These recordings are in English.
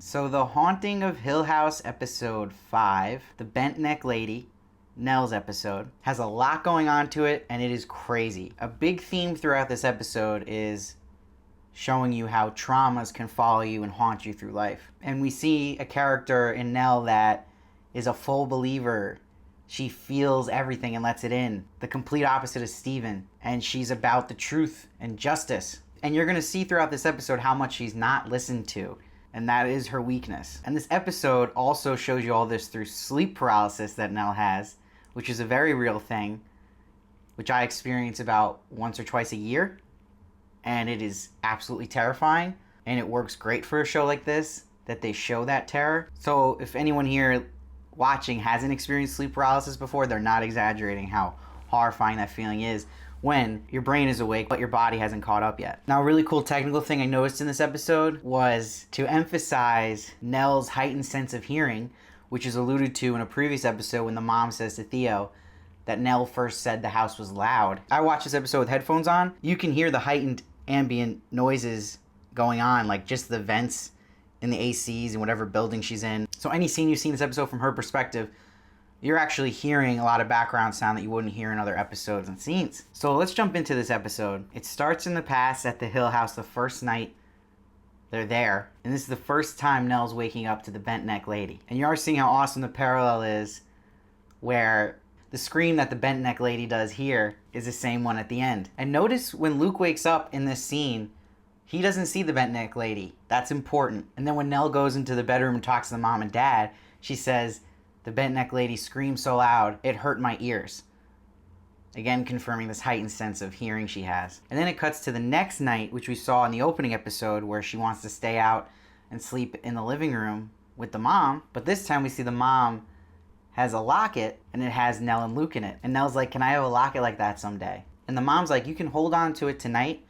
So The Haunting of Hill House episode 5, The Bent Neck Lady, Nell's episode, has a lot going on to it, and it is crazy. A big theme throughout this episode is showing you how traumas can follow you and haunt you through life. And we see a character in Nell that is a full believer. She feels everything and lets it in. The complete opposite of Steven. And she's about the truth and justice. And you're going to see throughout this episode how much she's not listened to. And that is her weakness. And this episode also shows you all this through sleep paralysis that Nell has, which is a very real thing, which I experience about once or twice a year. And it is absolutely terrifying. And it works great for a show like this, that they show that terror. So if anyone here watching hasn't experienced sleep paralysis before, they're not exaggerating how horrifying that feeling is when your brain is awake but your body hasn't caught up yet. Now, a really cool technical thing I noticed in this episode was to emphasize Nell's heightened sense of hearing, which is alluded to in a previous episode when the mom says to Theo that Nell first said the house was loud. I watched this episode with headphones on. You can hear the heightened ambient noises going on, like just the vents in the ACs and whatever building she's in. So any scene you see in this episode from her perspective, you're actually hearing a lot of background sound that you wouldn't hear in other episodes and scenes. So let's jump into this episode. It starts in the past at the Hill House the first night they're there. And this is the first time Nell's waking up to the bent neck lady. And you are seeing how awesome the parallel is, where the scream that the bent neck lady does here is the same one at the end. And notice when Luke wakes up in this scene, he doesn't see the bent neck lady. That's important. And then when Nell goes into the bedroom and talks to the mom and dad, she says, the bent neck lady screamed so loud, it hurt my ears. Again, confirming this heightened sense of hearing she has. And then it cuts to the next night, which we saw in the opening episode, where she wants to stay out and sleep in the living room with the mom. But this time we see the mom has a locket, and it has Nell and Luke in it. And Nell's like, can I have a locket like that someday? And the mom's like, you can hold on to it tonight,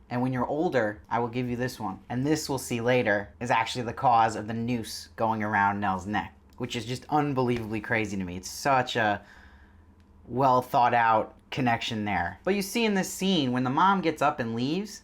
and when you're older, I will give you this one. And this, we'll see later, is actually the cause of the noose going around Nell's neck, which is just unbelievably crazy to me. It's such a well thought out connection there. But you see in this scene, when the mom gets up and leaves,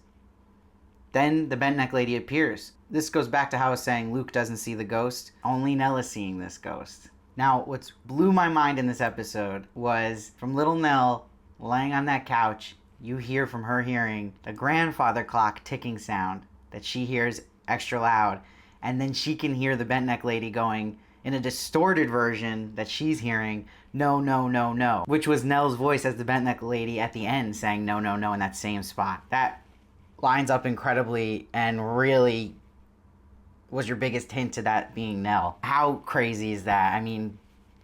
then the bent neck lady appears. This goes back to how I was saying Luke doesn't see the ghost. Only Nell is seeing this ghost. Now, what blew my mind in this episode was from little Nell laying on that couch, you hear from her hearing the grandfather clock ticking sound that she hears extra loud. And then she can hear the bent neck lady going in a distorted version that she's hearing, no, no, no, no, which was Nell's voice as the bent neck lady at the end saying no, no, no in that same spot. That lines up incredibly and really was your biggest hint to that being Nell. How crazy is that? I mean,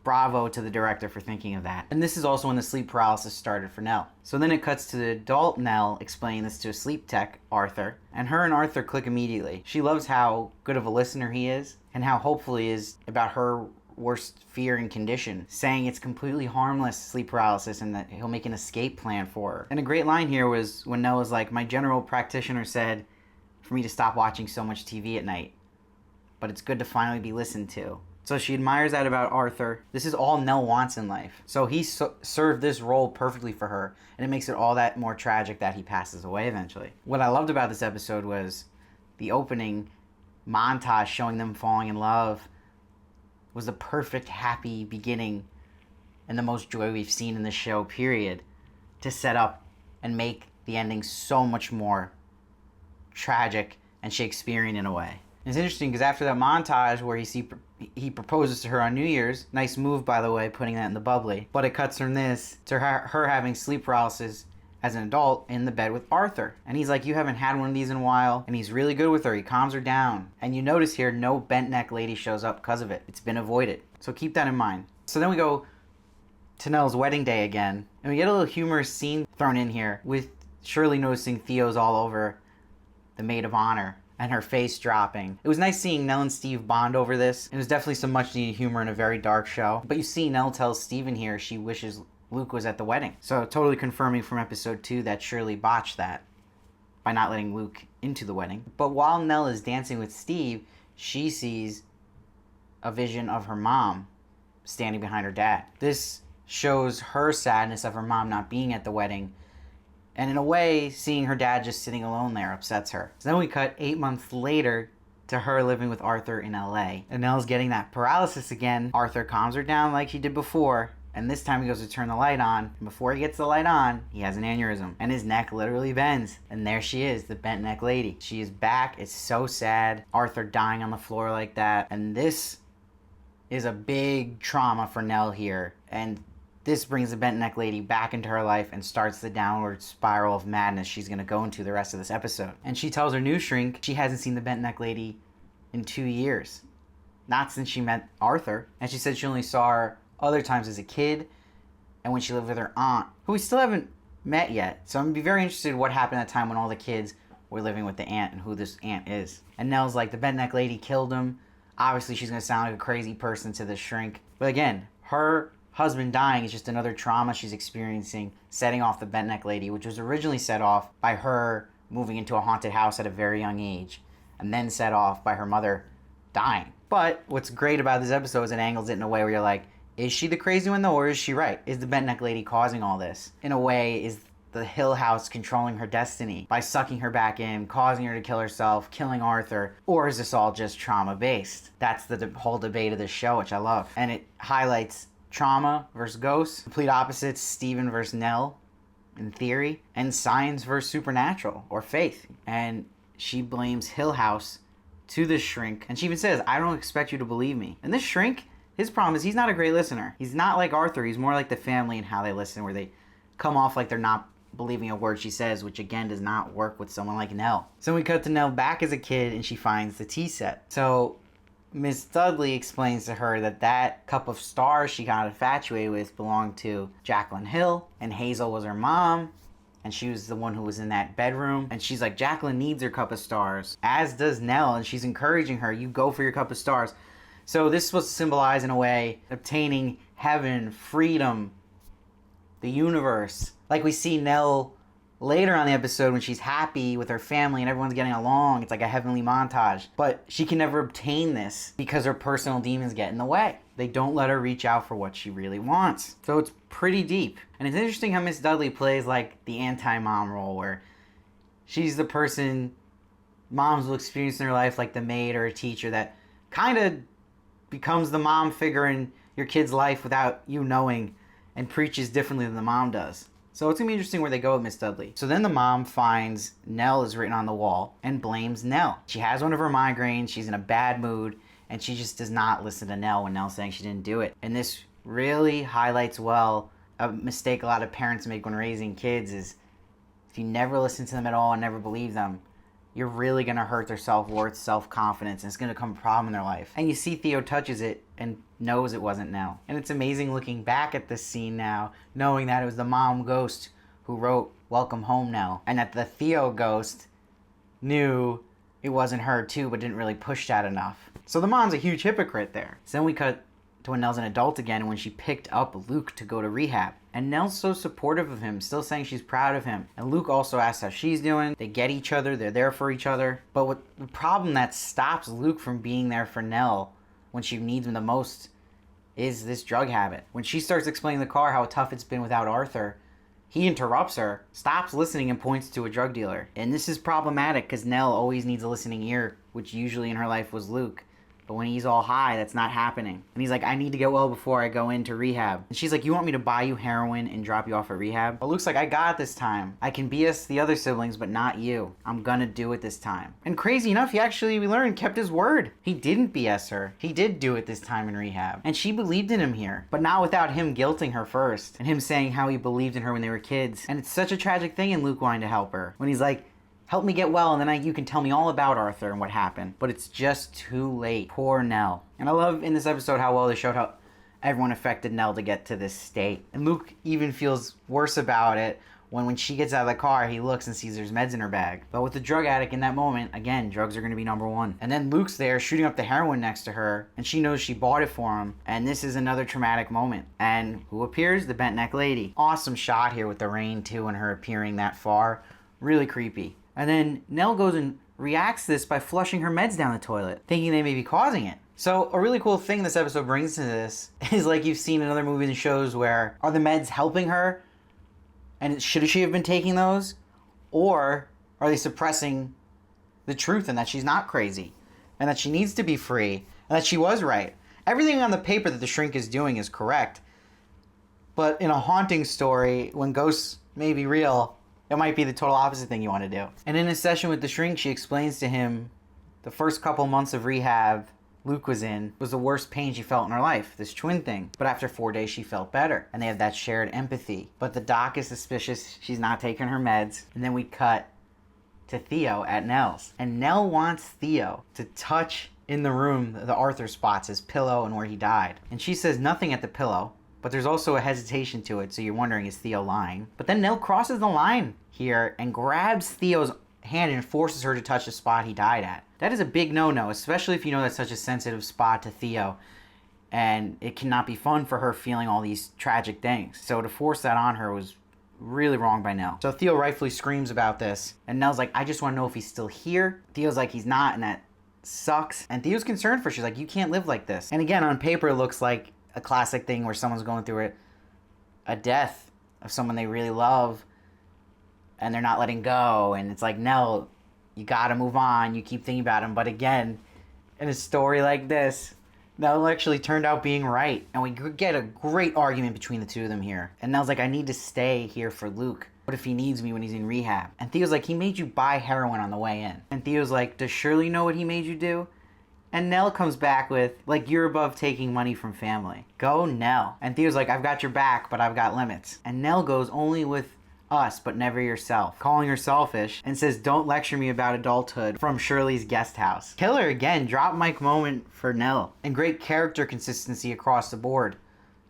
bravo to the director for thinking of that. And this is also when the sleep paralysis started for Nell. So then it cuts to the adult Nell explaining this to a sleep tech, Arthur, and her and Arthur click immediately. She loves how good of a listener he is and how hopeful he is about her worst fear and condition, saying it's completely harmless sleep paralysis and that he'll make an escape plan for her. And a great line here was when Nell was like, my general practitioner said for me to stop watching so much TV at night, but it's good to finally be listened to. So she admires that about Arthur. This is all Nell wants in life. So he served this role perfectly for her, and it makes it all that more tragic that he passes away eventually. What I loved about this episode was the opening montage showing them falling in love was the perfect happy beginning and the most joy we've seen in the show, period, to set up and make the ending so much more tragic and Shakespearean in a way. It's interesting because after that montage where he proposes to her on New Year's, nice move by the way, putting that in the bubbly, but it cuts from this to her having sleep paralysis as an adult in the bed with Arthur. And he's like, you haven't had one of these in a while, and he's really good with her, he calms her down. And you notice here, no bent neck lady shows up because of it. It's been avoided. So keep that in mind. So then we go to Nell's wedding day again, and we get a little humorous scene thrown in here with Shirley noticing Theo's all over the maid of honor and her face dropping. It was nice seeing Nell and Steve bond over this. It was definitely some much needed humor in a very dark show. But you see Nell tells Steven here she wishes Luke was at the wedding. So totally confirming from episode 2 that Shirley botched that by not letting Luke into the wedding. But while Nell is dancing with Steve, she sees a vision of her mom standing behind her dad. This shows her sadness of her mom not being at the wedding. And in a way, seeing her dad just sitting alone there upsets her. So then we cut 8 months later to her living with Arthur in LA. And Nell's getting that paralysis again. Arthur calms her down like he did before. And this time he goes to turn the light on. And before he gets the light on, he has an aneurysm. And his neck literally bends. And there she is, the bent neck lady. She is back. It's so sad. Arthur dying on the floor like that. And this is a big trauma for Nell here. And this brings the bent neck lady back into her life and starts the downward spiral of madness she's going to go into the rest of this episode. And she tells her new shrink she hasn't seen the bent neck lady in 2 years. Not since she met Arthur. And she said she only saw her other times as a kid and when she lived with her aunt, who we still haven't met yet. So I'm going to be very interested in what happened at the time when all the kids were living with the aunt and who this aunt is. And Nell's like, the bent neck lady killed him. Obviously, she's going to sound like a crazy person to the shrink. But again, her husband dying is just another trauma she's experiencing, setting off the bent neck lady, which was originally set off by her moving into a haunted house at a very young age, and then set off by her mother dying. But what's great about this episode is it angles it in a way where you're like, is she the crazy one though, or is she right? Is the bent neck lady causing all this? In a way, is the Hill House controlling her destiny by sucking her back in, causing her to kill herself, killing Arthur? Or is this all just trauma-based? That's the whole debate of this show, which I love. And it highlights trauma versus ghosts, complete opposites, Stephen versus Nell, in theory, and science versus supernatural, or faith. And she blames Hill House to the shrink, and she even says, I don't expect you to believe me. And this shrink, his problem is he's not a great listener. He's not like Arthur. He's more like the family in how they listen, where they come off like they're not believing a word she says, which again does not work with someone like Nell. So we cut to Nell back as a kid, and she finds the tea set. So Miss Dudley explains to her that that cup of stars she got infatuated with belonged to Jacqueline Hill, and Hazel was her mom, and she was the one who was in that bedroom. And she's like, Jacqueline needs her cup of stars, as does Nell, and she's encouraging her, you go for your cup of stars. So this is supposed to symbolize, in a way, obtaining heaven, freedom, the universe. Like we see Nell later on the episode when she's happy with her family and everyone's getting along. It's like a heavenly montage. But she can never obtain this because her personal demons get in the way. They don't let her reach out for what she really wants. So it's pretty deep. And it's interesting how Miss Dudley plays like the anti-mom role, where she's the person moms will experience in their life, like the maid or a teacher that kind of becomes the mom figure in your kid's life without you knowing, and preaches differently than the mom does. So it's going to be interesting where they go with Miss Dudley. So then the mom finds Nell is written on the wall and blames Nell. She has one of her migraines, she's in a bad mood, and she just does not listen to Nell when Nell's saying she didn't do it. And this really highlights well a mistake a lot of parents make when raising kids is if you never listen to them at all and never believe them, you're really going to hurt their self-worth, self-confidence, and it's going to become a problem in their life. And you see Theo touches it and knows it wasn't Nell. And it's amazing looking back at this scene now, knowing that it was the mom ghost who wrote Welcome Home Nell, and that the Theo ghost knew it wasn't her too, but didn't really push that enough. So the mom's a huge hypocrite there. So then we cut to when Nell's an adult again, when she picked up Luke to go to rehab. And Nell's so supportive of him, still saying she's proud of him. And Luke also asks how she's doing. They get each other, they're there for each other. But what the problem that stops Luke from being there for Nell when she needs him the most is this drug habit. When she starts explaining to the car how tough it's been without Arthur, he interrupts her, stops listening, and points to a drug dealer. And this is problematic because Nell always needs a listening ear, which usually in her life was Luke. But when he's all high, that's not happening. And he's like, I need to get well before I go into rehab. And she's like, you want me to buy you heroin and drop you off at rehab? But Luke's like, I got it this time. I can BS the other siblings, but not you. I'm gonna do it this time. And crazy enough, he actually, we learned, kept his word. He didn't BS her. He did do it this time in rehab. And she believed in him here. But not without him guilting her first. And him saying how he believed in her when they were kids. And it's such a tragic thing in Luke wanting to help her. When he's like, help me get well, and then you can tell me all about Arthur and what happened. But it's just too late. Poor Nell. And I love in this episode how well they showed how everyone affected Nell to get to this state. And Luke even feels worse about it when she gets out of the car, he looks and sees there's meds in her bag. But with the drug addict in that moment, again, drugs are going to be number one. And then Luke's there shooting up the heroin next to her, and she knows she bought it for him. And this is another traumatic moment. And who appears? The bent neck lady. Awesome shot here with the rain too, and her appearing that far. Really creepy. And then Nell goes and reacts to this by flushing her meds down the toilet, thinking they may be causing it. So a really cool thing this episode brings to this is like you've seen in other movies and shows where are the meds helping her? And should she have been taking those? Or are they suppressing the truth and that she's not crazy? and that she needs to be free, and that she was right. Everything on the paper that the shrink is doing is correct. But in a haunting story, when ghosts may be real, it might be the total opposite thing you want to do. And in a session with the shrink, she explains to him the first couple months of rehab Luke was in was the worst pain she felt in her life, this twin thing. But after 4 days, she felt better, and they have that shared empathy. But the doc is suspicious she's not taking her meds. And then we cut to Theo at Nell's. And Nell wants Theo to touch in the room the Arthur spots, his pillow and where he died. And she says nothing at the pillow, but there's also a hesitation to it, so you're wondering, is Theo lying? But then Nell crosses the line here and grabs Theo's hand and forces her to touch the spot he died at. That is a big no-no, especially if you know that's such a sensitive spot to Theo, and it cannot be fun for her feeling all these tragic things. So to force that on her was really wrong by Nell. So Theo rightfully screams about this, and Nell's like, I just want to know if he's still here. Theo's like, he's not, and that sucks. And Theo's concerned for her. She's like, you can't live like this. And again, on paper, it looks like a classic thing where someone's going through a death of someone they really love, and they're not letting go, and it's like, Nell, you gotta move on, you keep thinking about him. But again, in a story like this, Nell actually turned out being right, and we get a great argument between the two of them here. And Nell's like, I need to stay here for Luke. What if he needs me when he's in rehab? And Theo's like, he made you buy heroin on the way in. And Theo's like, does Shirley know what he made you do? And Nell comes back with, like, you're above taking money from family. Go Nell. And Theo's like, I've got your back, but I've got limits. And Nell goes, only with us, but never yourself, calling her selfish, and says, don't lecture me about adulthood from Shirley's guest house. Killer again, drop mic moment for Nell. And great character consistency across the board,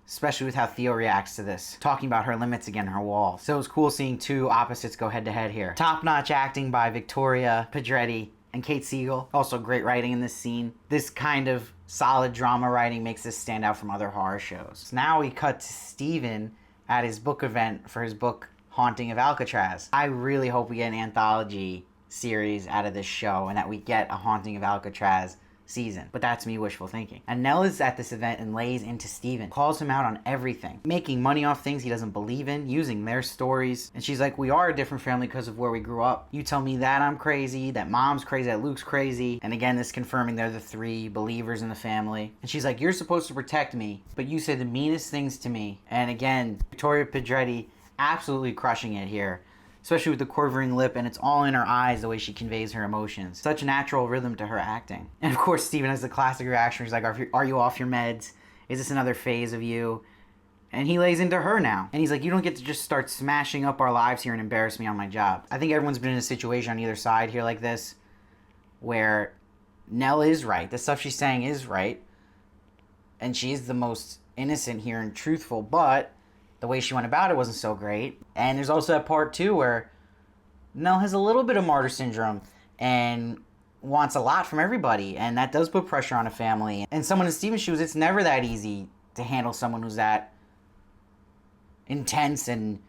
especially with how Theo reacts to this, talking about her limits again, her walls. So it was cool seeing two opposites go head to head here. Top-notch acting by Victoria Pedretti and Kate Siegel. Also great writing in this scene. This kind of solid drama writing makes this stand out from other horror shows. So now we cut to Steven at his book event for his book Haunting of Alcatraz. I really hope we get an anthology series out of this show and that we get a Haunting of Alcatraz season. But that's me wishful thinking. And Nell is at this event and lays into Steven, calls him out on everything, making money off things he doesn't believe in, using their stories. And she's like, we are a different family because of where we grew up. You tell me that I'm crazy, that mom's crazy, that Luke's crazy. And again, this confirming they're the three believers in the family. And she's like, you're supposed to protect me, but you say the meanest things to me. And again, Victoria Pedretti absolutely crushing it here, especially with the quivering lip, and it's all in her eyes the way she conveys her emotions. Such a natural rhythm to her acting. And of course, Steven has the classic reaction. He's like, are you off your meds? Is this another phase of you? And he lays into her now. And he's like, you don't get to just start smashing up our lives here and embarrass me on my job. I think everyone's been in a situation on either side here like this, where Nell is right. The stuff she's saying is right. And she is the most innocent here and truthful, but the way she went about it wasn't so great. And there's also that part too where Nell has a little bit of martyr syndrome and wants a lot from everybody, and that does put pressure on a family. And someone in Steven's shoes, it's never that easy to handle someone who's that intense and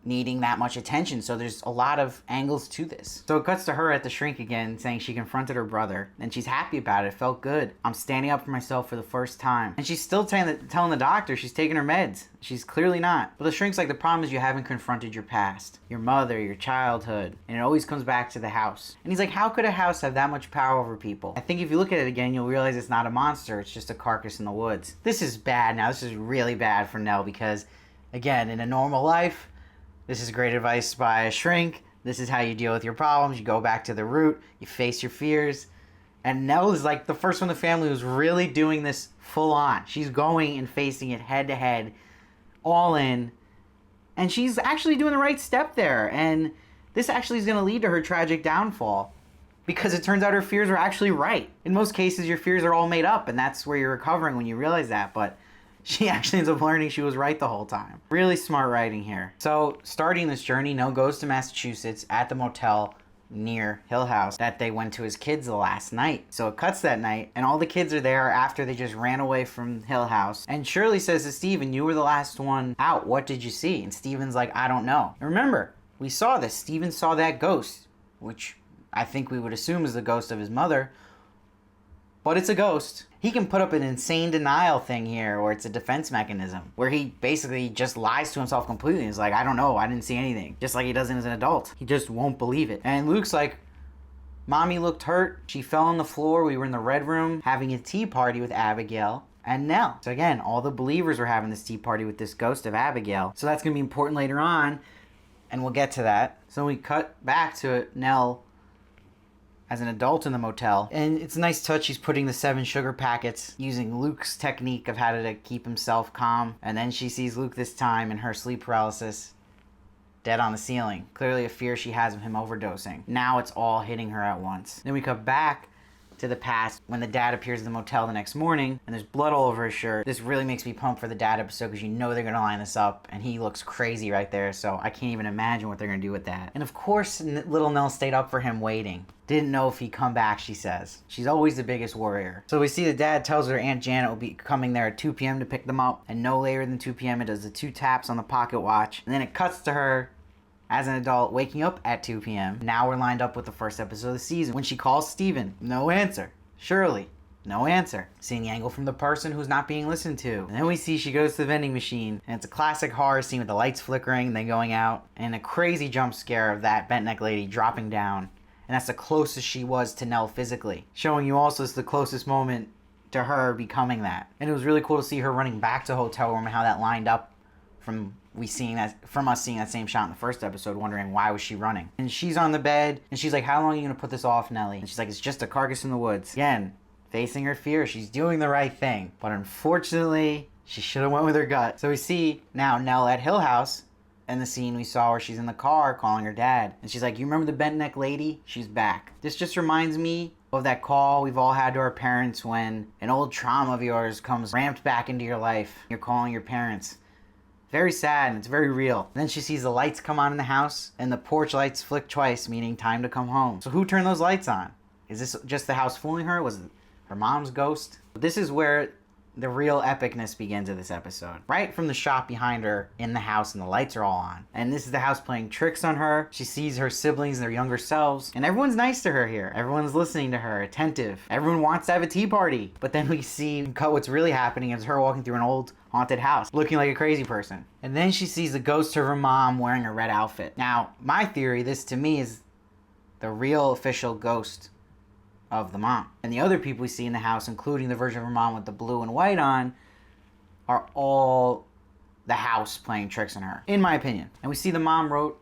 needing that much attention. So there's a lot of angles to this. So it cuts to her at the shrink again, saying she confronted her brother, and she's happy about it. It felt good. I'm standing up for myself for the first time. And she's still telling the doctor she's taking her meds. She's clearly not. But the shrink's like, the problem is you haven't confronted your past, your mother, your childhood, and it always comes back to the house. And he's like, how could a house have that much power over people? I think if you look at it again, you'll realize it's not a monster. It's just a carcass in the woods. This is bad now. This is really bad for Nell because, again, in a normal life, this is great advice by a shrink. This is how you deal with your problems. You go back to the root. You face your fears. And Nell is like the first one in the family who's really doing this full on. She's going and facing it head to head, all in. And she's actually doing the right step there. And this actually is going to lead to her tragic downfall, because it turns out her fears were actually right. In most cases, your fears are all made up, and that's where you're recovering when you realize that. But she actually ends up learning she was right the whole time. Really smart writing here. So, starting this journey, Nell goes to Massachusetts at the motel near Hill House that they went to his kids the last night. So it cuts that night, and all the kids are there after they just ran away from Hill House. And Shirley says to Steven, you were the last one out. What did you see? And Steven's like, I don't know. And remember, we saw this. Steven saw that ghost, which I think we would assume is the ghost of his mother. But it's a ghost. He can put up an insane denial thing here, or it's a defense mechanism, where he basically just lies to himself completely. He's like, I don't know, I didn't see anything. Just like he does as an adult. He just won't believe it. And Luke's like, Mommy looked hurt. She fell on the floor. We were in the red room having a tea party with Abigail and Nell. So again, all the believers were having this tea party with this ghost of Abigail. So that's going to be important later on, and we'll get to that. So we cut back to Nell as an adult in the motel, and it's a nice touch. She's putting the 7 sugar packets using Luke's technique of how to keep himself calm, and then she sees Luke this time in her sleep paralysis, dead on the ceiling. Clearly a fear she has of him overdosing. Now it's all hitting her at once. Then we cut back to the past when the dad appears in the motel the next morning and there's blood all over his shirt. This really makes me pump for the dad episode because you know they're going to line this up, and he looks crazy right there, so I can't even imagine what they're going to do with that. And of course, little Nell stayed up for him waiting. Didn't know if he'd come back, she says. She's always the biggest worrier. So we see the dad tells her Aunt Janet will be coming there at 2 p.m. to pick them up, and no later than 2 p.m. it does the 2 taps on the pocket watch, and then it cuts to her as an adult waking up at 2 p.m. Now we're lined up with the first episode of the season when she calls Steven. No answer. Shirley. No answer. Seeing the angle from the person who's not being listened to. And then we see she goes to the vending machine, and it's a classic horror scene with the lights flickering and then going out, and a crazy jump scare of that bent neck lady dropping down. And that's the closest she was to Nell physically. Showing you also it's the closest moment to her becoming that. And it was really cool to see her running back to the hotel room and how that lined up from us seeing that same shot in the first episode, wondering why was she running. And she's on the bed, and she's like, how long are you going to put this off, Nellie? And she's like, it's just a carcass in the woods. Again, facing her fear, she's doing the right thing. But unfortunately, she should have went with her gut. So we see now Nell at Hill House, and the scene we saw where she's in the car calling her dad. And she's like, you remember the bent neck lady? She's back. This just reminds me of that call we've all had to our parents when an old trauma of yours comes ramped back into your life. You're calling your parents. Very sad, and it's very real. And then she sees the lights come on in the house, and the porch lights flick twice, meaning time to come home. So who turned those lights on? Is this just the house fooling her? Was it her mom's ghost? This is where the real epicness begins of this episode. Right from the shot behind her in the house, and the lights are all on. And this is the house playing tricks on her. She sees her siblings and their younger selves, and everyone's nice to her here. Everyone's listening to her, attentive. Everyone wants to have a tea party. But then we see what's really happening is her walking through an old haunted house, looking like a crazy person. And then she sees the ghost of her mom wearing a red outfit. Now, my theory, this to me is the real official ghost of the mom. And the other people we see in the house, including the version of her mom with the blue and white on, are all the house playing tricks on her, in my opinion. And we see the mom wrote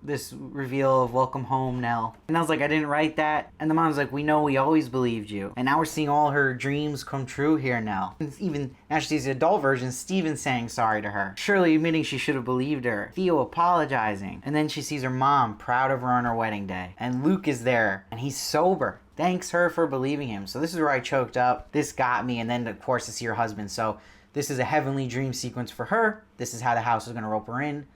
this reveal of welcome home, Nell. And I was like, I didn't write that. And the mom's like, we know, we always believed you. And now we're seeing all her dreams come true here, Nell. And even now she sees the adult version, Steven saying sorry to her. Shirley admitting she should have believed her. Theo apologizing. And then she sees her mom proud of her on her wedding day. And Luke is there, and he's sober. Thanks her for believing him. So this is where I choked up. This got me. And then, of course, to see her husband. So this is a heavenly dream sequence for her. This is how the house is going to rope her in.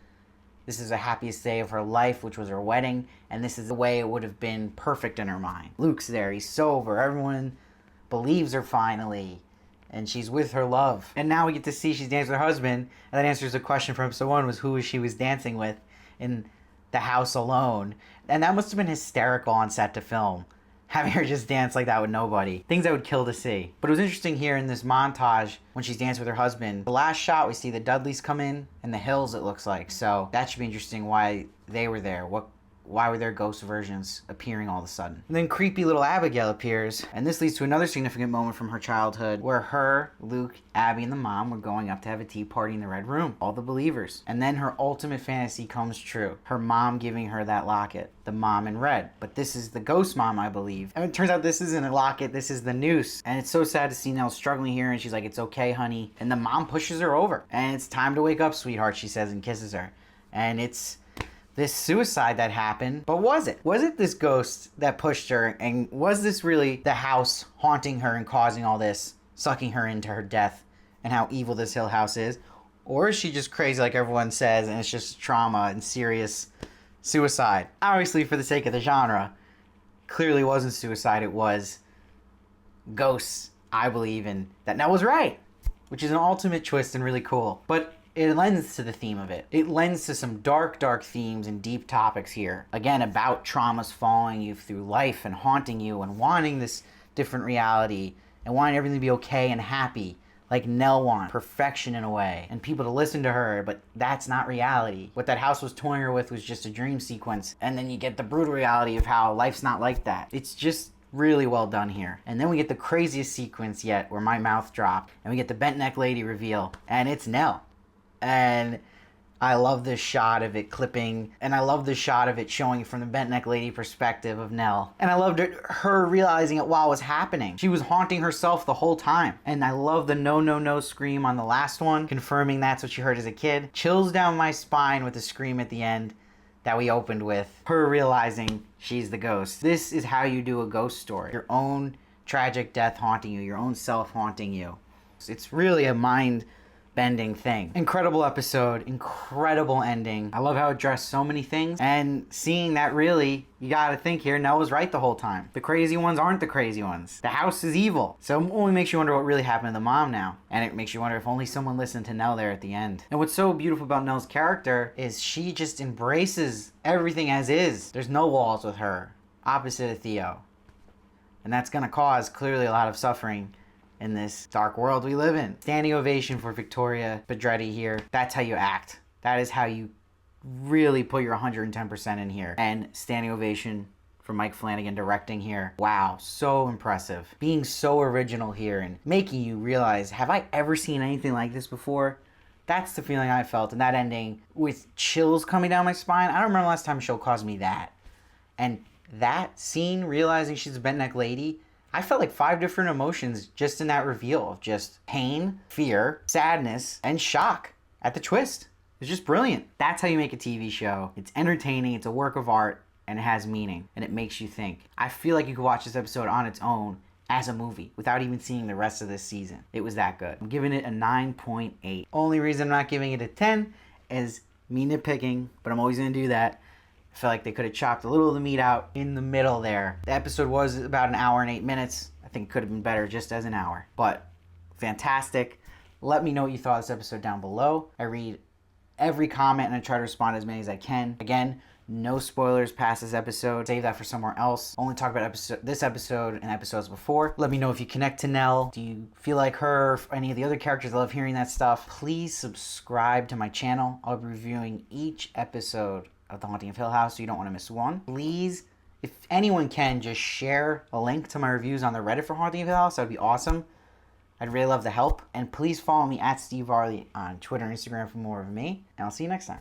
This is the happiest day of her life, which was her wedding. And this is the way it would have been perfect in her mind. Luke's there. He's sober. Everyone believes her finally. And she's with her love. And now we get to see she's dancing with her husband. And that answers the question from episode 1 was who she was dancing with in the house alone. And that must have been hysterical on set to film. Having her just dance like that with nobody. Things I would kill to see. But it was interesting here in this montage when she's dancing with her husband. The last shot we see the Dudleys come in and the Hills, it looks like. So that should be interesting why they were there. Why were there ghost versions appearing all of a sudden? And then creepy little Abigail appears, and this leads to another significant moment from her childhood where her, Luke, Abby, and the mom were going up to have a tea party in the Red Room. All the believers. And then her ultimate fantasy comes true. Her mom giving her that locket. The mom in red. But this is the ghost mom, I believe. And it turns out this isn't a locket, this is the noose. And it's so sad to see Nell struggling here, and she's like, it's okay, honey. And the mom pushes her over. And it's time to wake up, sweetheart, she says, and kisses her. And it's this suicide that happened. But was it? Was it this ghost that pushed her? And was this really the house haunting her and causing all this, sucking her into her death and how evil this Hill House is? Or is she just crazy like everyone says and it's just trauma and serious suicide? Obviously, for the sake of the genre, clearly wasn't suicide. It was ghosts, I believe, and that Nell was right, which is an ultimate twist and really cool. But it lends to the theme of it. It lends to some dark, dark themes and deep topics here. Again, about traumas following you through life and haunting you and wanting this different reality and wanting everything to be okay and happy like Nell want, perfection in a way, and people to listen to her, but that's not reality. What that house was toying her with was just a dream sequence, and then you get the brutal reality of how life's not like that. It's just really well done here. And then we get the craziest sequence yet, where my mouth dropped, and we get the bent neck lady reveal, and it's Nell. And I love this shot of it clipping, and I love the shot of it showing from the bent neck lady perspective of Nell. And I loved her realizing it while it was happening. She was haunting herself the whole time. And I love the no, no, no scream on the last one, confirming that's what she heard as a kid. Chills down my spine with the scream at the end that we opened with. Her realizing she's the ghost. This is how you do a ghost story. Your own tragic death haunting you, your own self haunting you. It's really a mind-bending thing. Incredible episode, incredible ending. I love how it addressed so many things, and seeing that really, you gotta think here, Nell was right the whole time. The crazy ones aren't the crazy ones. The house is evil. So it only makes you wonder what really happened to the mom now. And it makes you wonder if only someone listened to Nell there at the end. And what's so beautiful about Nell's character is she just embraces everything as is. There's no walls with her, opposite of Theo. And that's gonna cause clearly a lot of suffering in this dark world we live in. Standing ovation for Victoria Pedretti here. That's how you act. That is how you really put your 110% in here. And standing ovation for Mike Flanagan directing here. Wow, so impressive. Being so original here and making you realize, have I ever seen anything like this before? That's the feeling I felt in that ending, with chills coming down my spine. I don't remember the last time a show caused me that. And that scene, realizing she's a bent neck lady, I felt like 5 different emotions just in that reveal of just pain, fear, sadness, and shock at the twist. It's just brilliant. That's how you make a TV show. It's entertaining, it's a work of art, and it has meaning, and it makes you think. I feel like you could watch this episode on its own as a movie without even seeing the rest of this season. It was that good. I'm giving it a 9.8. Only reason I'm not giving it a 10 is me nitpicking, but I'm always going to do that. I feel like they could have chopped a little of the meat out in the middle there. The episode was about an hour and 8 minutes. I think it could have been better just as an hour. But fantastic. Let me know what you thought of this episode down below. I read every comment and I try to respond as many as I can. Again, no spoilers past this episode. Save that for somewhere else. Only talk about this episode and episodes before. Let me know if you connect to Nell. Do you feel like her or any of the other characters? I love hearing that stuff. Please subscribe to my channel. I'll be reviewing each episode of The Haunting of Hill House, so you don't want to miss one. Please, if anyone can, just share a link to my reviews on the Reddit for Haunting of Hill House. That would be awesome. I'd really love the help. And please follow me at Steve Varley on Twitter and Instagram for more of me. And I'll see you next time.